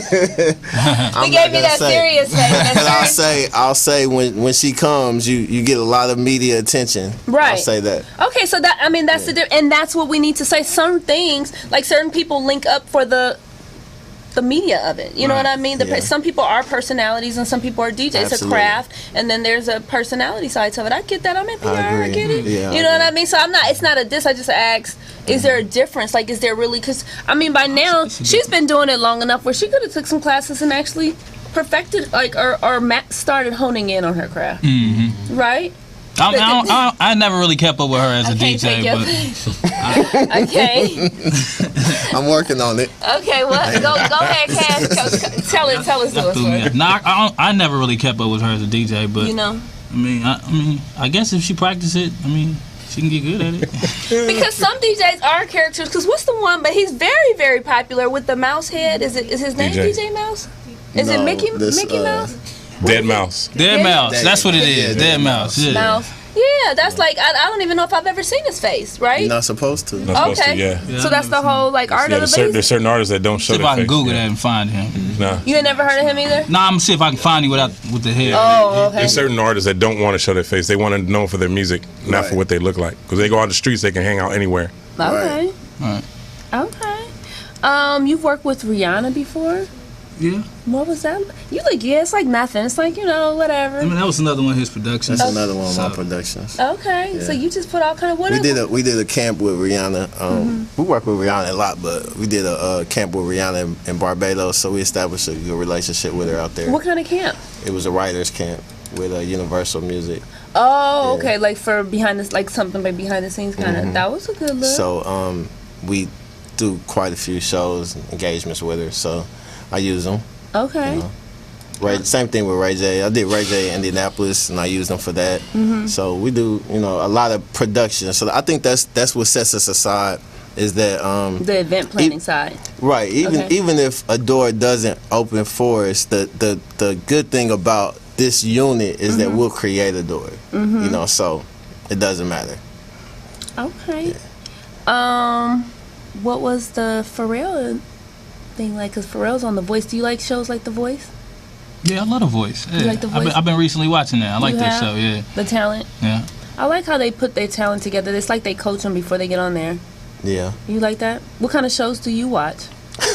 He gave me that serious face. I'll say when she comes, you get a lot of media attention. Right. I'll say that. Okay, so that, I mean, that's and that's what we need to say. Some things, like certain people link up for the media of it. You know what I mean? Some people are personalities and some people are DJs. It's a Absolutely. craft, and then there's a personality side to it. I get that. I'm in PR. I get it. Yeah, you know what I mean? So it's not a diss. I just ask, is there a difference? Like, is there really? Because I mean, by now she's been doing it long enough where she could have took some classes and actually perfected, like, or started honing in on her craft. Right? I never really kept up with her as a DJ, but Okay. I'm working on it. Okay, well, go ahead, Cash. Tell us the story. nah, I never really kept up with her as a DJ, but You know, I mean, I guess if she practice it, I mean, she can get good at it. because some DJs are characters. Because what's the one? But he's very, very popular with the mouse head. Is his name DJ Mouse? Is it No, Mickey this, Mouse? Dead Mouse. Dead Mouse. That's what it is. Dead Mouse. Yeah. Mouse. Yeah, that's like I don't even know if I've ever seen his face. Right? You're not supposed to. Not supposed to, Okay. yeah. So that's the whole like art Yeah, of the there's beast. certain artists that don't show See if their I can face. Google yeah. that and find him. Nah. You ain't never heard of him either? Nah, I'm gonna see if I can find you with the hair. Oh, okay. There's certain artists that don't want to show their face. They want to know for their music, not for what they look like. Because they go out the streets, they can hang out anywhere. Okay. Right. Okay. You've worked with Rihanna before? Yeah. What was that? You like, yeah, it's like nothing. It's like, whatever. I mean, that was another one of his productions. That's another one of my productions. Okay, so you just put all kind of what? We did a camp with Rihanna. We work with Rihanna a lot, but we did a camp with Rihanna in Barbados, so we established a good relationship with her out there. What kind of camp? It was a writers camp with Universal Music. Oh, Yeah. okay, like for behind this, like something like behind the scenes kind of. That was a good look. So we do quite a few shows, engagements with her, so I use them. Okay. Same thing with Ray J. I did Ray J in Indianapolis, and I used them for that. So we do, a lot of production. So I think that's what sets us aside, is that the event planning side. right. Even Okay. even if a door doesn't open for us, the good thing about this unit is that we'll create a door. So it doesn't matter. Okay. What was the Pharrell thing like? Because Pharrell's on The Voice. Do you like shows like The Voice? Yeah, I love The Voice. Yeah. You like The Voice? I've been recently watching that. I like that show. Yeah. The Talent. Yeah. I like how they put their talent together. It's like they coach them before they get on there. Yeah. You like that? What kind of shows do you watch? Your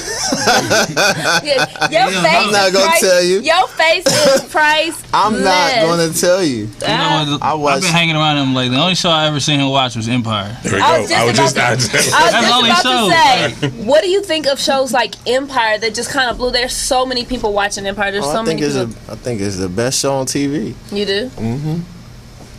face I'm not gonna tell you. Your face is priceless. I'm not gonna tell you. You know what? I've been hanging around him lately. The only show I ever seen him watch was Empire. There we go. I was just about to say, what do you think of shows like Empire that just kind of blew? There's so many people watching Empire. There's so many people. I think it's the best show on TV. You do? Mm-hmm.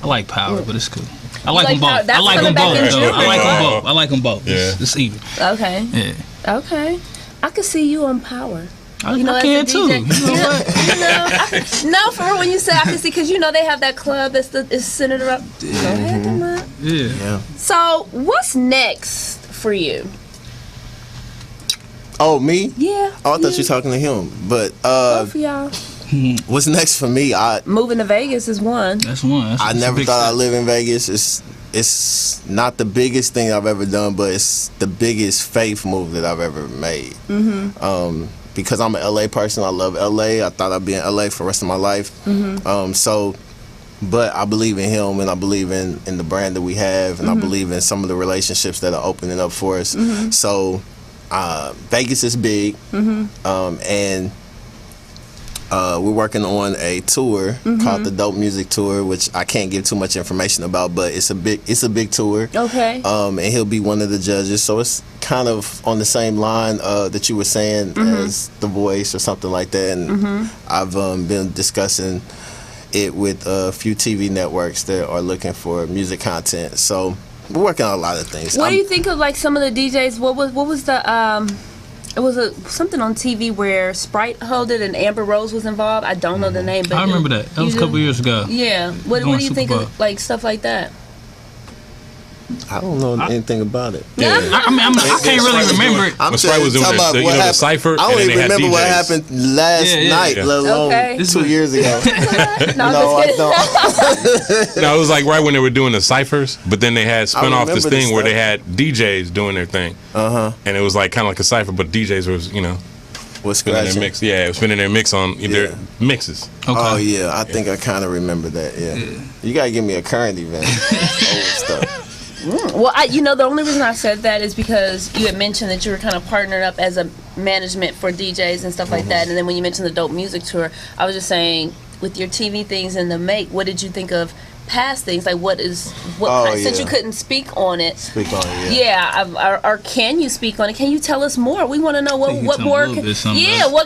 I like Power, but it's cool. I like them Power? both. That's I like them coming back both. in Though. June. I like them both. I like them both. Yeah. It's even. Okay. Yeah. Okay. I could see you on Power. I as can a too. DJ. You know what? No, for real, when you say I can see, because you know they have that club that's centered around. Go ahead, come on. Yeah. So, what's next for you? Oh, me? Yeah. Oh, I thought you were talking to him. But Both of y'all. what's next for me? Moving to Vegas is one. That's one. I never thought I'd live in Vegas. It's not the biggest thing I've ever done, but it's the biggest faith move that I've ever made. Mm-hmm. Because I'm an LA person, I love LA. I thought I'd be in LA for the rest of my life. Mm-hmm. But I believe in him, and I believe in the brand that we have, and I believe in some of the relationships that are opening up for us. Mm-hmm. So Vegas is big, and we're working on a tour called the Dope Music Tour, which I can't give too much information about, but it's a big tour. Okay. And he'll be one of the judges, so it's kind of on the same line that you were saying as The Voice or something like that. And I've been discussing it with a few TV networks that are looking for music content. So we're working on a lot of things. What do you think of like some of the DJs? What was the it was something on TV where Sprite held it and Amber Rose was involved. I don't know the name, but I remember that. That was a couple years ago. Yeah. What do you think of like stuff like that? I don't know anything about it. Yeah. I can't really remember it. I'm Sprite was doing the Cypher. I don't even remember what DJs. happened last night, let alone 2 years ago. No, I don't. No, it was like right when they were doing the ciphers, but then they had spun off this remember thing this where stuff. they had DJs doing their thing. And it was like kind of like a cipher, but DJs was, Was spinning their scratching. mix. Yeah, it was spinning their mix on their mixes. Okay. Oh yeah, I think I kind of remember that. Yeah. You gotta give me a current event. Old stuff. Well, the only reason I said that is because you had mentioned that you were kind of partnered up as a management for DJs and stuff like that. And then when you mentioned the Dope Music Tour, I was just saying, with your TV things and the make, what did you think of past things? Like, since you couldn't speak on it. Speak on it, yeah. Yeah, or can you speak on it? Can you tell us more? We want to know what more. What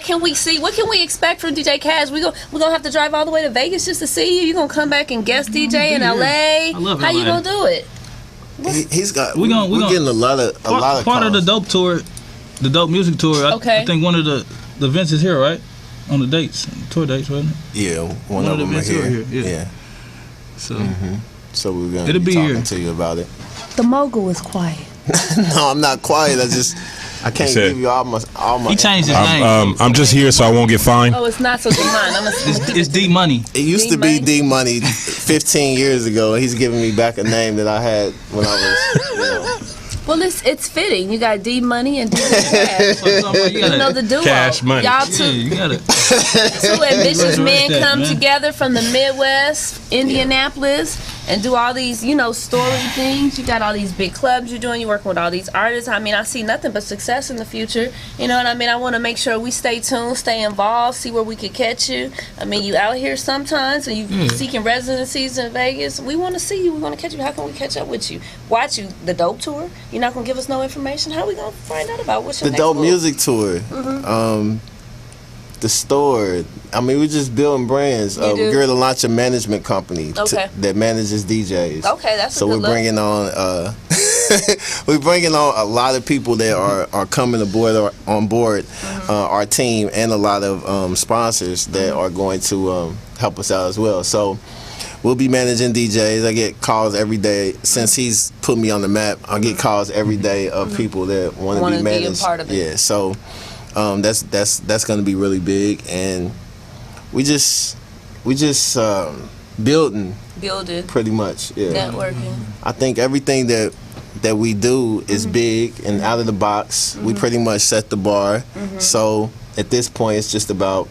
can we see? What can we expect from DJ Cash? We're gonna have to drive all the way to Vegas just to see you. You're gonna come back and guest DJ in LA. I love How LA. you gonna do it? He's got. We're getting a lot of part of the calls. Dope Tour, the Dope Music Tour. Okay. I think one of the events is here, right? On the dates, tour dates, wasn't it? Yeah, one of them are events are here. here, yeah. Yeah. So So we're gonna It'll be be talking here. to you about it. The mogul is quiet. No, I'm not quiet. I can't said- give you all my. he changed his name. I'm just here so I won't get fined. Oh, it's not so divine. It's D Money. It used to be D Money 15 years ago, and he's giving me back a name that I had when I was. Well, it's fitting. You got D Money and D Cash. The duo. Cash Money. Y'all Yeah, you got it. two ambitious men that, come man. together from the Midwest, Indianapolis, and do all these, story things. You got all these big clubs you're doing. You're working with all these artists. I mean, I see nothing but success in the future. You know what I mean? I want to make sure we stay tuned, stay involved, see where we could catch you. I mean, you out here sometimes, and you seeking residencies in Vegas. We want to see you. We want to catch you. How can we catch up with you? Watch you, the Dope Tour. You're not going to give us no information. How are we going to find out about what's your The next Dope move? Music Tour. The store. I mean, we're just building brands. You do? We're a launch a management company Okay. that manages DJs. Okay, that's a so good we're look. bringing on. We're bringing on a lot of people that are coming aboard on board our team, and a lot of sponsors that are going to help us out as well. So we'll be managing DJs. I get calls every day since he's put me on the map. I get calls every day of people that want to Wanna be be a managed. part of it. Yeah. So that's going to be really big, and we just building Building, pretty much. Yeah. networking. I think everything that we do is big and out of the box. We pretty much set the bar. So at this point, it's just about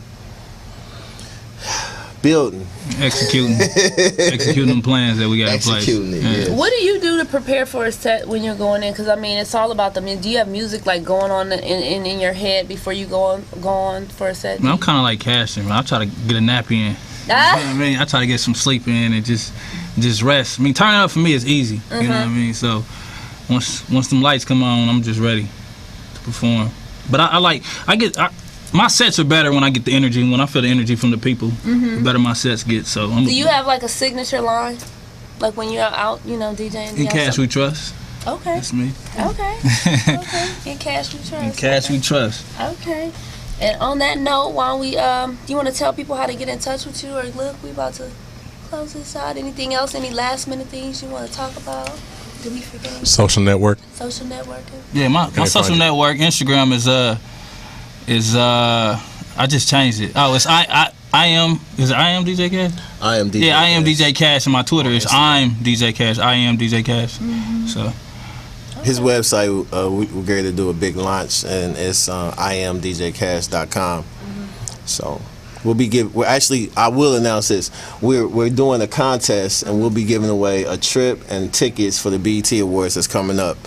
building. Executing them plans that we got in place. Executing it, yes. What do you do to prepare for a set when you're going in? Because I mean, it's all about the music. Do you have music like going on in your head before you go on for a set? Man, I'm kind of like Cashin. I try to get a nap in. You know what I mean? I try to get some sleep in and just rest. I mean, turning up for me is easy. You know what I mean? So once them lights come on, I'm just ready to perform. But my sets are better when I get the energy. When I feel the energy from the people, the better my sets get. So do you have like a signature line, like when you're out, DJing? In Cash We Trust. Okay. That's me. Okay. In Cash We Trust. In Cash We Trust. Okay. And on that note, while we do you want to tell people how to get in touch with you? Or look, we about to close this out. Anything else? Any last minute things you want to talk about? Did we forget? Social network. Social networking. Yeah, my social network Instagram is I just changed it. Oh, it's I am DJ Cash? I am DJ Cash. Yeah, I am DJ Cash, and my Twitter is I'm DJ Cash. I am DJ Cash. So his website, we're going to do a big launch, and it's iamdjcash.com. So I will announce this. We're doing a contest, and we'll be giving away a trip and tickets for the BET Awards that's coming up.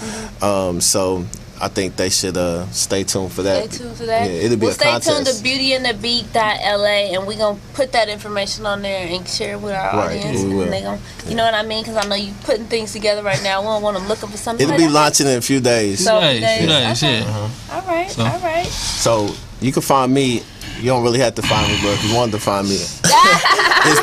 So I think they should stay tuned for that. Stay tuned for that. Yeah, it'll be a contest. Stay tuned to beautyandthebeat.la, and we're going to put that information on there and share it with our audience. We will. And they gonna, you know what I mean? Because I know you putting things together right now. We don't want them looking for something. It'll be launching in a few days. So, few days, okay. yeah. All right. So you can find me. You don't really have to find me, but if you wanted to find me, it's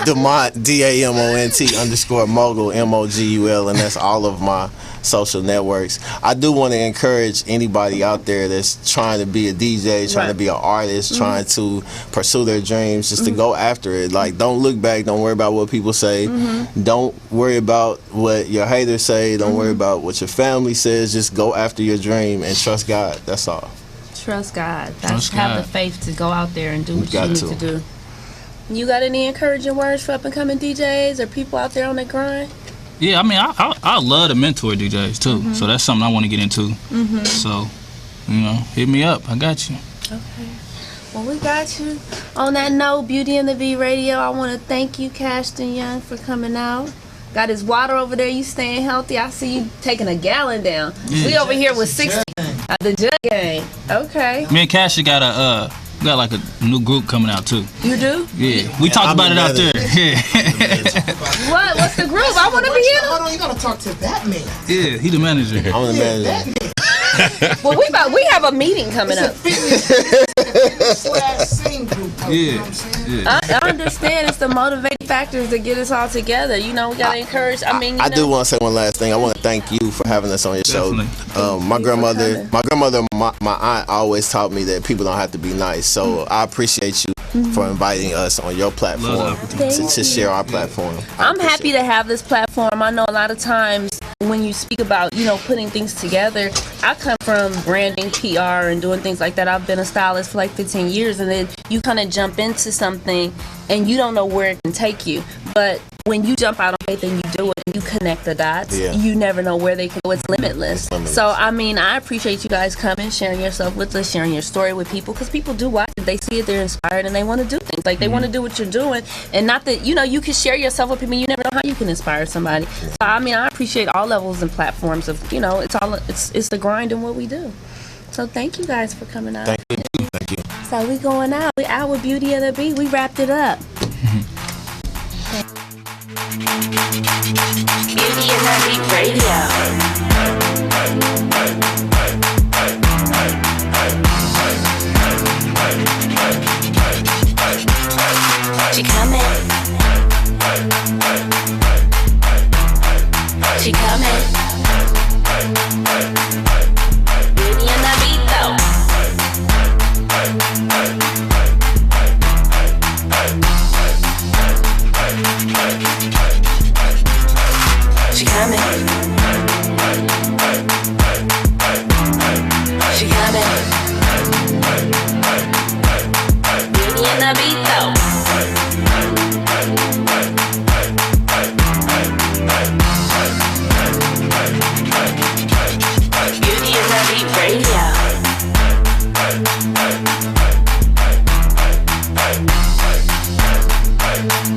Damont, DAMONT_mogul, MOGUL, and that's all of my social networks. I do want to encourage anybody out there that's trying to be a DJ, trying to be an artist, trying to pursue their dreams, just to go after it. Like, don't look back. Don't worry about what people say. Don't worry about what your haters say. Don't worry about what your family says. Just go after your dream and trust God. That's all. Trust God. Have the faith to go out there and do what you need to do. You got any encouraging words for up and coming DJs or people out there on the grind? Yeah, I mean, I love to mentor DJs too. So that's something I want to get into. So, hit me up. I got you. Okay. Well, we got you. On that note, Beauty and the Beat Radio, I want to thank you, Cashton Young, for coming out. Got his water over there. You staying healthy. I see you taking a gallon down. We over here with 60. The Jug Gang. Okay. Me and Cash got like a new group coming out too. You do? Yeah. We talked about it out there. Yeah. What's the group? I want to be in. Hold on, you gotta talk to that man. Yeah, he the manager. I'm the manager. Well, we have a meeting coming up. Fitness/sing group. You know what I'm saying? I understand it's the motivating factors that get us all together. We gotta encourage. I do want to say one last thing. I want to thank you for having us on your show. My grandmother, my aunt always taught me that people don't have to be nice. So I appreciate you for inviting us on your platform to share our platform. I'm happy to have this platform. I know a lot of times when you speak about, putting things together, I come from branding, PR, and doing things like that. I've been a stylist for like 15 years, and then you kind of jump into something and you don't know where it can take you. But when you jump out on faith and you do it and you connect the dots, you never know where they can go. It's limitless. So, I appreciate you guys coming, sharing yourself with us, sharing your story with people, because people do watch it. They see it, they're inspired, and they want to do things. Like, they want to do what you're doing. And not that, you can share yourself with people, you never know how you can inspire somebody. So, I appreciate all levels and platforms of, it's the grind and what we do. So, thank you guys for coming out. Thank you. So, we going out. We out with Beauty and the Beat. We wrapped it up. Beauty and the Beat Radio. She coming. She coming. Beauty and the Beat though. She coming. She coming. Beauty and the Beat though. Beauty and the Beat Radio. Bye.